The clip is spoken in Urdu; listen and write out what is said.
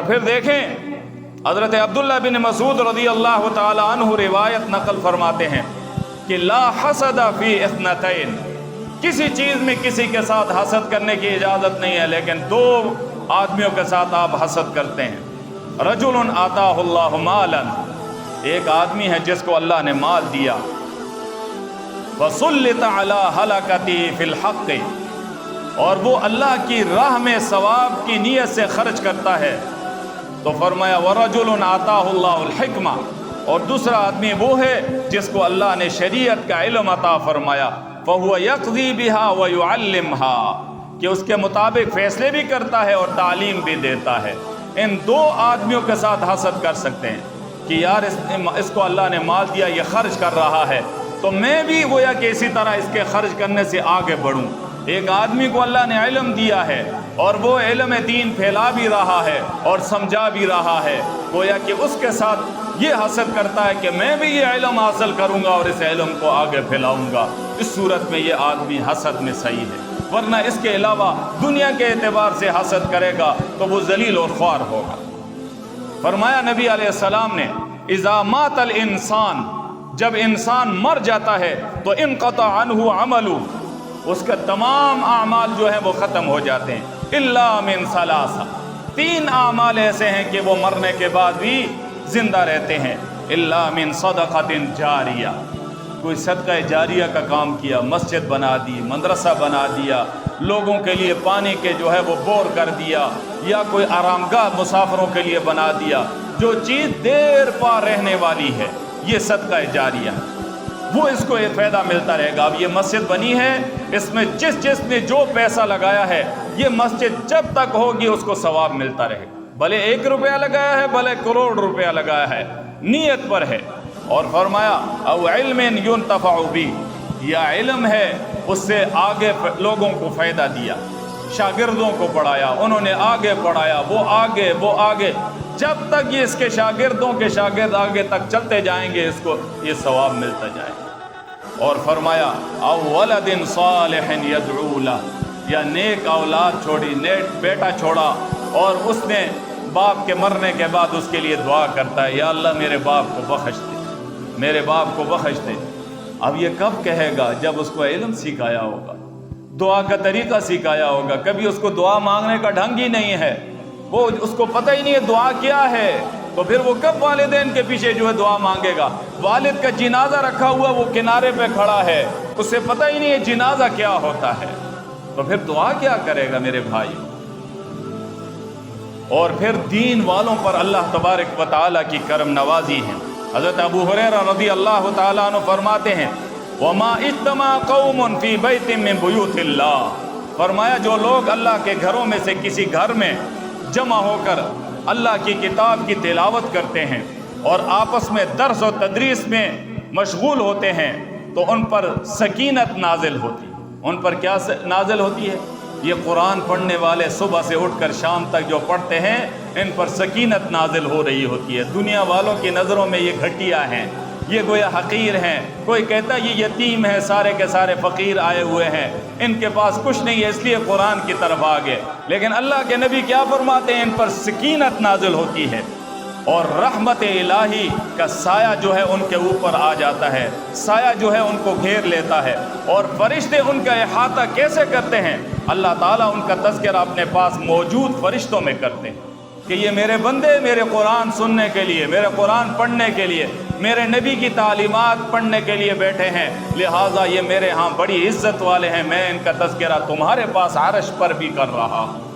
پھر دیکھیں حضرت عبداللہ بن مسعود رضی اللہ تعالی عنہ روایت نقل فرماتے ہیں کہ لا حسد فی اثنتین، کسی چیز میں کسی کے ساتھ حسد کرنے کی اجازت نہیں ہے، لیکن دو آدمیوں کے ساتھ آپ حسد کرتے ہیں۔ رجل آتاہ اللہ مالا، ایک آدمی ہے جس کو اللہ نے مال دیا، فسلط علی ہلاکتی فی الحق، اور وہ اللہ کی راہ میں ثواب کی نیت سے خرچ کرتا ہے، تو فرمایا وَرَجُلٌ آتَاهُ اللَّهُ الْحِكْمَةَ، اور دوسرا آدمی وہ ہے جس کو اللہ نے شریعت کا علم عطا فرمایا، فَهُوَ يَقْضِي بِهَا وَيُعَلِّمْهَا، کہ اس کے مطابق فیصلے بھی کرتا ہے اور تعلیم بھی دیتا ہے۔ ان دو آدمیوں کے ساتھ حسد کر سکتے ہیں کہ یار اس کو اللہ نے مال دیا، یہ خرچ کر رہا ہے، تو میں بھی گویا کہ اسی طرح اس کے خرچ کرنے سے آگے بڑھوں۔ ایک آدمی کو اللہ نے علم دیا ہے اور وہ علم دین پھیلا بھی رہا ہے اور سمجھا بھی رہا ہے، گویا کہ اس کے ساتھ یہ حسد کرتا ہے کہ میں بھی یہ علم حاصل کروں گا اور اس علم کو آگے پھیلاؤں گا۔ اس صورت میں یہ آدمی حسد میں صحیح ہے، ورنہ اس کے علاوہ دنیا کے اعتبار سے حسد کرے گا تو وہ ذلیل اور خوار ہوگا۔ فرمایا نبی علیہ السلام نے اذا مات الانسان، جب انسان مر جاتا ہے تو انقطع عنہ عملہ، اس کا تمام اعمال جو ہیں وہ ختم ہو جاتے ہیں، الا من ثلاثہ، تین اعمال ایسے ہیں کہ وہ مرنے کے بعد بھی زندہ رہتے ہیں، الا من صدقۃ جاریہ، کوئی صدقہ جاریہ کا کام کیا، مسجد بنا دی، مدرسہ بنا دیا، لوگوں کے لیے پانی کے جو ہے وہ بور کر دیا، یا کوئی آرام گاہ مسافروں کے لیے بنا دیا، جو چیز دیر پا رہنے والی ہے یہ صدقہ جاریہ، وہ اس کو ایک فائدہ ملتا رہے گا۔ اب یہ مسجد بنی ہے، اس میں جس نے جو پیسہ لگایا ہے، یہ مسجد جب تک ہوگی اس کو ثواب ملتا رہے گا، بھلے 1 روپیہ لگایا ہے بھلے کروڑ روپیہ لگایا ہے، نیت پر ہے۔ اور فرمایا او علم ينتفع به، یا علم ہے اس سے آگے لوگوں کو فائدہ دیا، شاگردوں کو پڑھایا، انہوں نے آگے پڑھایا، وہ آگے، جب تک یہ اس کے شاگردوں کے شاگرد آگے تک چلتے جائیں گے اس کو یہ ثواب ملتا جائے گا۔ اور فرمایا او ولد صالح يدعو له، یا نیک اولاد چھوڑی، نیک بیٹا چھوڑا اور اس نے باپ کے مرنے کے بعد اس کے لیے دعا کرتا ہے، یا اللہ میرے باپ کو بخش دے، میرے باپ کو بخش دے۔ اب یہ کب کہے گا؟ جب اس کو علم سکھایا ہوگا، دعا کا طریقہ سکھایا ہوگا۔ کبھی اس کو دعا مانگنے کا ڈھنگ ہی نہیں ہے، وہ اس کو پتہ ہی نہیں ہے دعا کیا ہے، تو پھر وہ کب والدین کے پیچھے جو ہے دعا مانگے گا؟ والد کا جنازہ رکھا ہوا وہ کنارے پہ کھڑا ہے، اسے پتہ ہی نہیں ہے جنازہ کیا ہوتا ہے، تو پھر دعا کیا کرے گا میرے بھائی؟ اور پھر دین والوں پر اللہ تبارک و تعالیٰ کی کرم نوازی ہے۔ حضرت ابو ہریرہ رضی اللہ تعالیٰ عنہ فرماتے ہیں وَمَا اجْتَمَعَ قَوْمٌ فِي بَيْتٍ مِّن بُيُوتِ اللَّهِ، فرمایا جو لوگ اللہ کے گھروں میں سے کسی گھر میں جمع ہو کر اللہ کی کتاب کی تلاوت کرتے ہیں اور آپس میں درس و تدریس میں مشغول ہوتے ہیں، تو ان پر سکینت نازل ہوتی ہے۔ ان پر کیا نازل ہوتی ہے؟ یہ قرآن پڑھنے والے صبح سے اٹھ کر شام تک جو پڑھتے ہیں ان پر سکینت نازل ہو رہی ہوتی ہے۔ دنیا والوں کی نظروں میں یہ گھٹیا ہیں، یہ گویا حقیر ہیں، کوئی کہتا ہے یہ یتیم ہیں، سارے کے سارے فقیر آئے ہوئے ہیں، ان کے پاس کچھ نہیں ہے اس لیے قرآن کی طرف آگے۔ لیکن اللہ کے نبی کیا فرماتے ہیں؟ ان پر سکینت نازل ہوتی ہے اور رحمت الہی کا سایہ جو ہے ان کے اوپر آ جاتا ہے، سایہ جو ہے ان کو گھیر لیتا ہے، اور فرشتے ان کا احاطہ کیسے کرتے ہیں؟ اللہ تعالیٰ ان کا تذکرہ اپنے پاس موجود فرشتوں میں کرتے ہیں کہ یہ میرے بندے میرے قرآن سننے کے لیے، میرے قرآن پڑھنے کے لیے، میرے نبی کی تعلیمات پڑھنے کے لیے بیٹھے ہیں، لہٰذا یہ میرے ہاں بڑی عزت والے ہیں، میں ان کا تذکرہ تمہارے پاس عرش پر بھی کر رہا ہوں۔